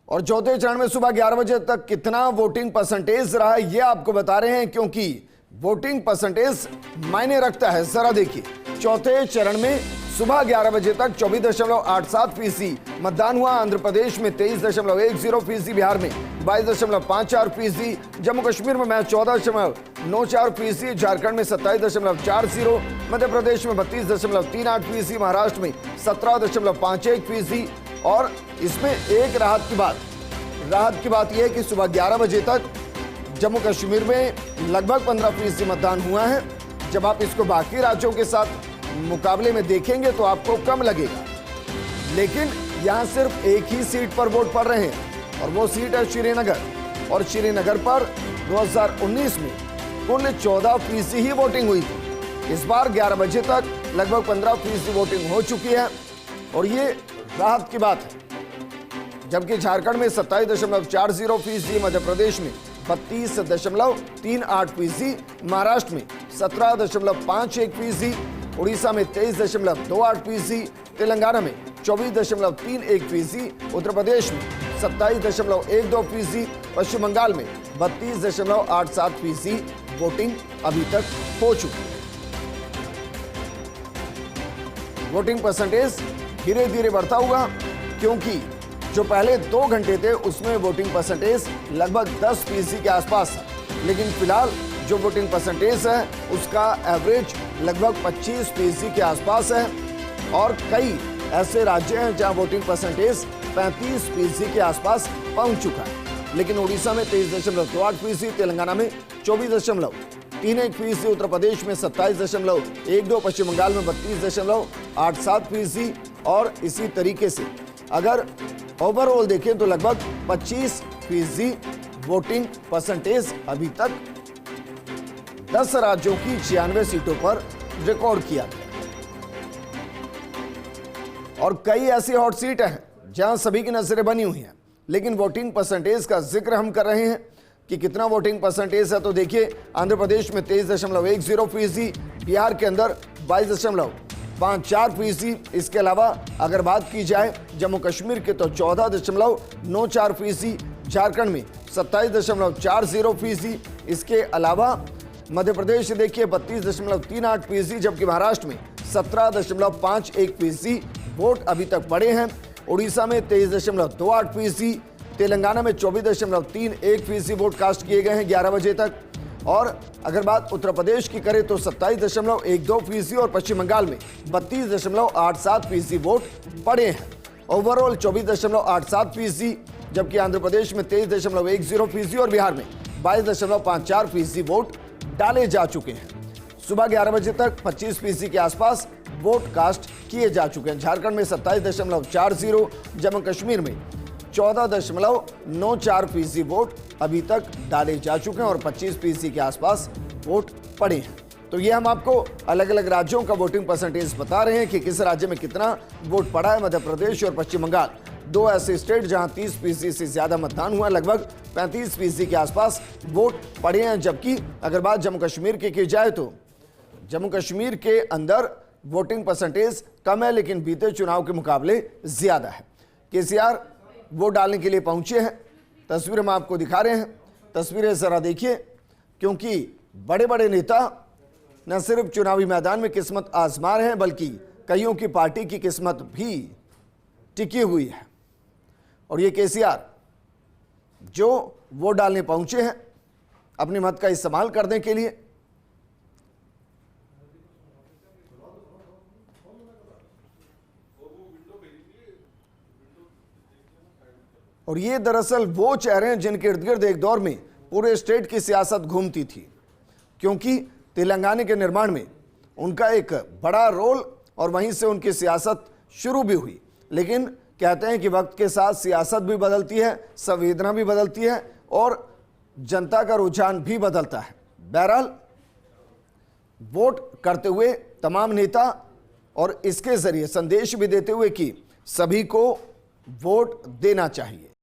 और चौथे चरण में सुबह 11 बजे तक कितना वोटिंग परसेंटेज रहा है ये आपको बता रहे हैं, क्योंकि वोटिंग परसेंटेज मायने रखता है। जरा देखिए, चौथे चरण में सुबह 11 बजे तक 24.87% मतदान हुआ। आंध्र प्रदेश में 23.10%, बिहार में 22.54%, जम्मू कश्मीर में 14.94%, झारखंड में 27.40%, मध्य प्रदेश में 32.38%, महाराष्ट्र में 17.51%। और इसमें एक राहत की बात यह है कि सुबह 11 बजे तक जम्मू कश्मीर में लगभग 15% मतदान हुआ है। जब आप इसको बाकी राज्यों के साथ मुकाबले में देखेंगे तो आपको कम लगेगा, लेकिन यहां सिर्फ एक ही सीट पर वोट पड़ रहे हैं और वो सीट है श्रीनगर। और श्रीनगर पर 2019 में कुल 14% ही वोटिंग हुई थी। इस बार 11 बजे तक लगभग 15% वोटिंग हो चुकी है और ये राहत की बात है। जबकि झारखंड में 27.40%, मध्य प्रदेश में 32.38%, महाराष्ट्र में 17.51%, उड़ीसा में 23.28%, तेलंगाना में 24.31%, उत्तर प्रदेश में 27.12%, पश्चिम बंगाल में 32.87% वोटिंग अभी तक हो चुकी है। वोटिंग परसेंटेज धीरे धीरे बढ़ता हुआ, क्योंकि जो पहले 2 घंटे थे उसमें वोटिंग परसेंटेज लगभग 10% के आसपास था, लेकिन फिलहाल जो वोटिंग परसेंटेज है उसका एवरेज लगभग 25% के आसपास है। और कई ऐसे राज्य हैं जहां वोटिंग परसेंटेज 35% के आसपास पहुंच चुका है। लेकिन उड़ीसा में 23.28%, तेलंगाना में 24.31%, उत्तर प्रदेश में 27.12%, पश्चिम बंगाल में 32.87%। और इसी तरीके से अगर ओवरऑल देखें तो लगभग 25% वोटिंग परसेंटेज अभी तक 10 राज्यों की 96 सीटों पर रिकॉर्ड किया गया। और कई ऐसी हॉट सीट हैं जहां सभी की नजरें बनी हुई हैं, लेकिन वोटिंग परसेंटेज का जिक्र हम कर रहे हैं कि कितना वोटिंग परसेंटेज है। तो देखिए, आंध्र प्रदेश में 23.10%, बिहार के अंदर 22.54%। इसके अलावा अगर बात की जाए जम्मू कश्मीर के तो 14.94%, झारखंड में 27.40%। इसके अलावा मध्य प्रदेश देखिए 32.38%, जबकि महाराष्ट्र में 17.51% वोट अभी तक पड़े हैं। उड़ीसा में 23.28%, तेलंगाना में 24.31% वोट कास्ट किए गए हैं 11 बजे तक। और अगर बात उत्तर प्रदेश की करें तो 27.12% और पश्चिम बंगाल में 32.87% वोट पड़े हैं। ओवरऑल 24.87%, जबकि आंध्र प्रदेश में 23.10% और बिहार में 22.54% वोट डाले जा चुके हैं। सुबह 11 बजे तक 25% के आसपास वोट कास्ट किए जा चुके हैं। झारखंड में 27.40, जम्मू कश्मीर में 14.94% वोट अभी तक डाले जा चुके हैं और 25% के आसपास वोट पड़े हैं। तो ये हम आपको अलग अलग राज्यों का वोटिंग परसेंटेज बता रहे हैं कि किस राज्य में कितना वोट पड़ा है। मध्य प्रदेश और पश्चिम बंगाल 2 ऐसे स्टेट जहां 30% से ज्यादा मतदान हुआ, लगभग 35% के आसपास वोट पड़े हैं। जबकि अगर बात जम्मू कश्मीर की जाए तो जम्मू कश्मीर के अंदर वोटिंग परसेंटेज कम है, लेकिन बीते चुनाव के मुकाबले ज्यादा है। केसीआर वोट डालने के लिए पहुंचे हैं। तस्वीर हम आपको दिखा रहे हैं, तस्वीरें जरा देखिए, क्योंकि बड़े बड़े नेता न सिर्फ चुनावी मैदान में किस्मत आजमा रहे हैं, बल्कि कईयों की पार्टी की किस्मत भी टिकी हुई है। और ये केसीआर जो वोट डालने पहुंचे हैं अपने मत का इस्तेमाल करने के लिए। और ये दरअसल वो चेहरे हैं जिनके इर्द गिर्द एक दौर में पूरे स्टेट की सियासत घूमती थी, क्योंकि तेलंगाना के निर्माण में उनका एक बड़ा रोल और वहीं से उनकी सियासत शुरू भी हुई। लेकिन कहते हैं कि वक्त के साथ सियासत भी बदलती है, संवेदना भी बदलती है और जनता का रुझान भी बदलता है। बहरहाल वोट करते हुए तमाम नेता और इसके जरिए संदेश भी देते हुए कि सभी को वोट देना चाहिए।